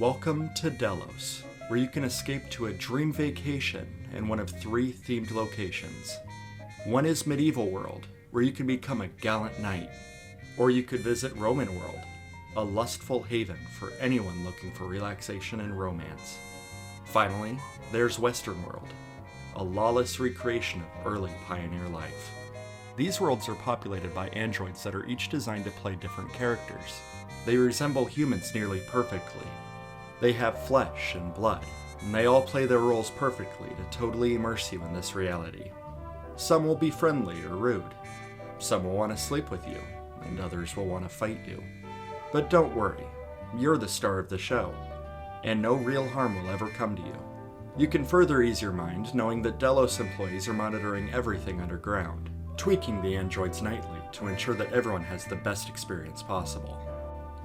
Welcome to Delos, where you can escape to a dream vacation in one of 3 themed locations. One is Medieval World, where you can become a gallant knight, or you could visit Roman World, a lustful haven for anyone looking for relaxation and romance. Finally, there's Western World, a lawless recreation of early pioneer life. These worlds are populated by androids that are each designed to play different characters. They resemble humans nearly perfectly. They have flesh and blood, and they all play their roles perfectly to totally immerse you in this reality. Some will be friendly or rude. Some will want to sleep with you, and others will want to fight you. But don't worry, you're the star of the show, and no real harm will ever come to you. You can further ease your mind knowing that Delos employees are monitoring everything underground, tweaking the androids nightly to ensure that everyone has the best experience possible.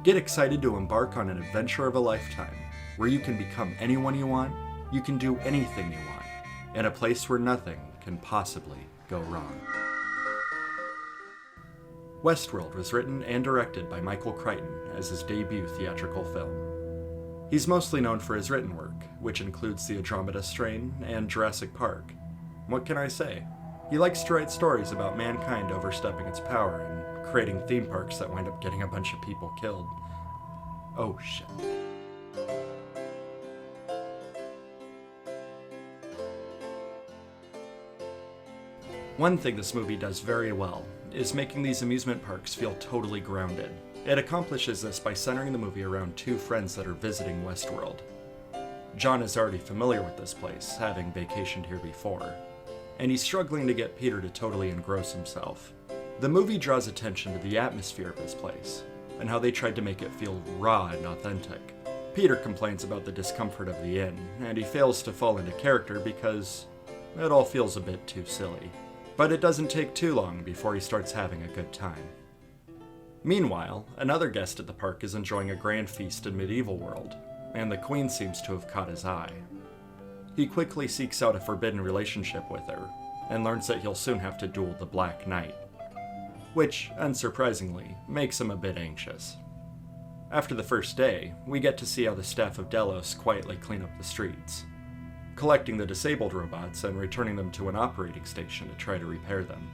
Get excited to embark on an adventure of a lifetime, where you can become anyone you want, you can do anything you want, in a place where nothing can possibly go wrong. Westworld was written and directed by Michael Crichton as his debut theatrical film. He's mostly known for his written work, which includes The Andromeda Strain and Jurassic Park. What can I say? He likes to write stories about mankind overstepping its power and creating theme parks that wind up getting a bunch of people killed. Oh shit. One thing this movie does very well is making these amusement parks feel totally grounded. It accomplishes this by centering the movie around 2 friends that are visiting Westworld. John is already familiar with this place, having vacationed here before, and he's struggling to get Peter to totally engross himself. The movie draws attention to the atmosphere of this place, and how they tried to make it feel raw and authentic. Peter complains about the discomfort of the inn, and he fails to fall into character because it all feels a bit too silly. But it doesn't take too long before he starts having a good time. Meanwhile, another guest at the park is enjoying a grand feast in Medieval World, and the Queen seems to have caught his eye. He quickly seeks out a forbidden relationship with her, and learns that he'll soon have to duel the Black Knight, which, unsurprisingly, makes him a bit anxious. After the first day, we get to see how the staff of Delos quietly clean up the streets, collecting the disabled robots and returning them to an operating station to try to repair them.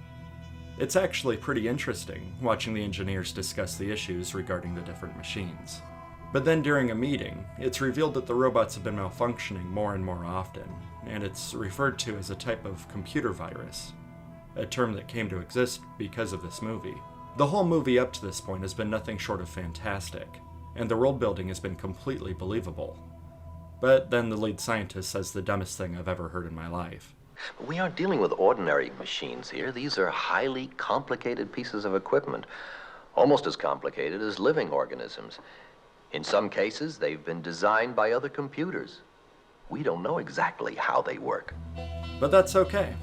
It's actually pretty interesting watching the engineers discuss the issues regarding the different machines. But then during a meeting, it's revealed that the robots have been malfunctioning more and more often, and it's referred to as a type of computer virus, a term that came to exist because of this movie. The whole movie up to this point has been nothing short of fantastic, and the world building has been completely believable. But then the lead scientist says the dumbest thing I've ever heard in my life. We aren't dealing with ordinary machines here. These are highly complicated pieces of equipment, almost as complicated as living organisms. In some cases, they've been designed by other computers. We don't know exactly how they work. But that's okay.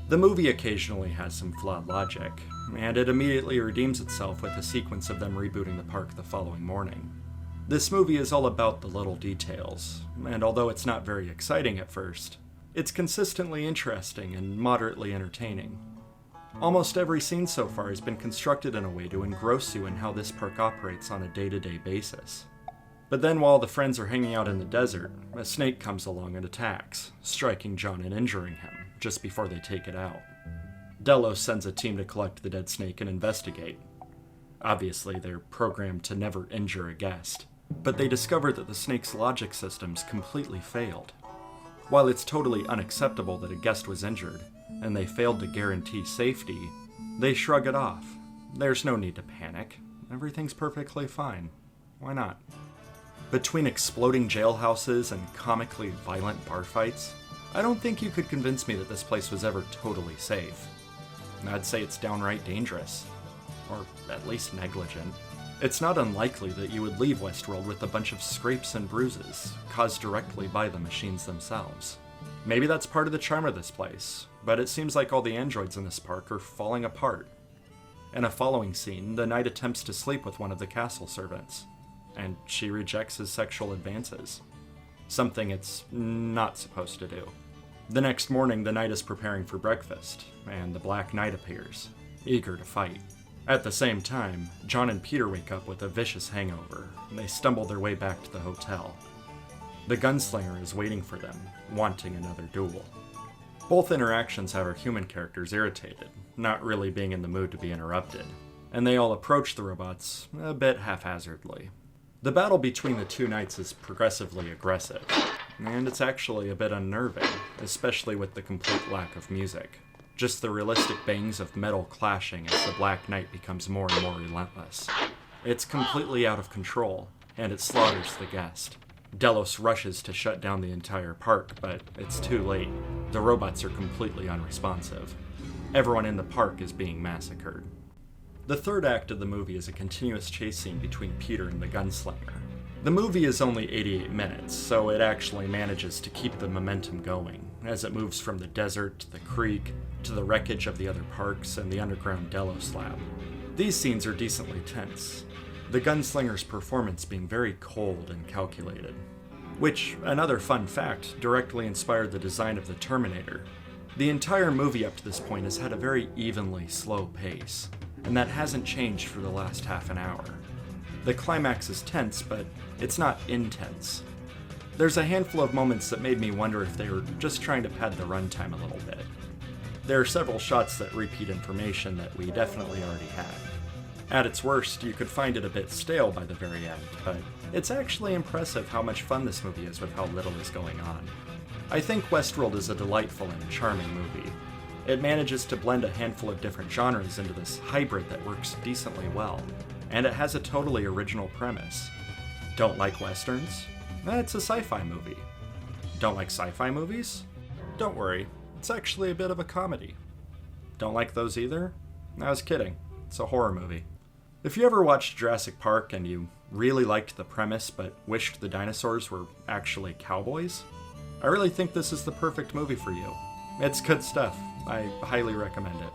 The movie occasionally has some flawed logic, and it immediately redeems itself with a sequence of them rebooting the park the following morning. This movie is all about the little details, and although it's not very exciting at first, it's consistently interesting and moderately entertaining. Almost every scene so far has been constructed in a way to engross you in how this park operates on a day-to-day basis. But then while the friends are hanging out in the desert, a snake comes along and attacks, striking John and injuring him just before they take it out. Delos sends a team to collect the dead snake and investigate. Obviously, they're programmed to never injure a guest, but they discover that the snake's logic systems completely failed. While it's totally unacceptable that a guest was injured, and they failed to guarantee safety, they shrug it off. There's no need to panic. Everything's perfectly fine. Why not? Between exploding jailhouses and comically violent bar fights, I don't think you could convince me that this place was ever totally safe. I'd say it's downright dangerous, or at least negligent. It's not unlikely that you would leave Westworld with a bunch of scrapes and bruises, caused directly by the machines themselves. Maybe that's part of the charm of this place, but it seems like all the androids in this park are falling apart. In a following scene, the knight attempts to sleep with one of the castle servants, and she rejects his sexual advances. Something it's not supposed to do. The next morning, the knight is preparing for breakfast, and the Black Knight appears, eager to fight. At the same time, John and Peter wake up with a vicious hangover, and they stumble their way back to the hotel. The gunslinger is waiting for them, wanting another duel. Both interactions have our human characters irritated, not really being in the mood to be interrupted, and they all approach the robots a bit haphazardly. The battle between the two knights is progressively aggressive, and it's actually a bit unnerving, especially with the complete lack of music. Just the realistic bangs of metal clashing as the Black Knight becomes more and more relentless. It's completely out of control, and it slaughters the guest. Delos rushes to shut down the entire park, but it's too late. The robots are completely unresponsive. Everyone in the park is being massacred. The third act of the movie is a continuous chase scene between Peter and the gunslinger. The movie is only 88 minutes, so it actually manages to keep the momentum going, as it moves from the desert to the creek, to the wreckage of the other parks and the underground Delos lab. These scenes are decently tense, the gunslinger's performance being very cold and calculated. Which, another fun fact, directly inspired the design of the Terminator. The entire movie up to this point has had a very evenly slow pace, and that hasn't changed for the last half an hour. The climax is tense, but it's not intense. There's a handful of moments that made me wonder if they were just trying to pad the runtime a little bit. There are several shots that repeat information that we definitely already had. At its worst, you could find it a bit stale by the very end, but it's actually impressive how much fun this movie is with how little is going on. I think Westworld is a delightful and charming movie. It manages to blend a handful of different genres into this hybrid that works decently well, and it has a totally original premise. Don't like westerns? It's a sci-fi movie. Don't like sci-fi movies? Don't worry, it's actually a bit of a comedy. Don't like those either? I was kidding, it's a horror movie. If you ever watched Jurassic Park and you really liked the premise but wished the dinosaurs were actually cowboys, I really think this is the perfect movie for you. It's good stuff. I highly recommend it.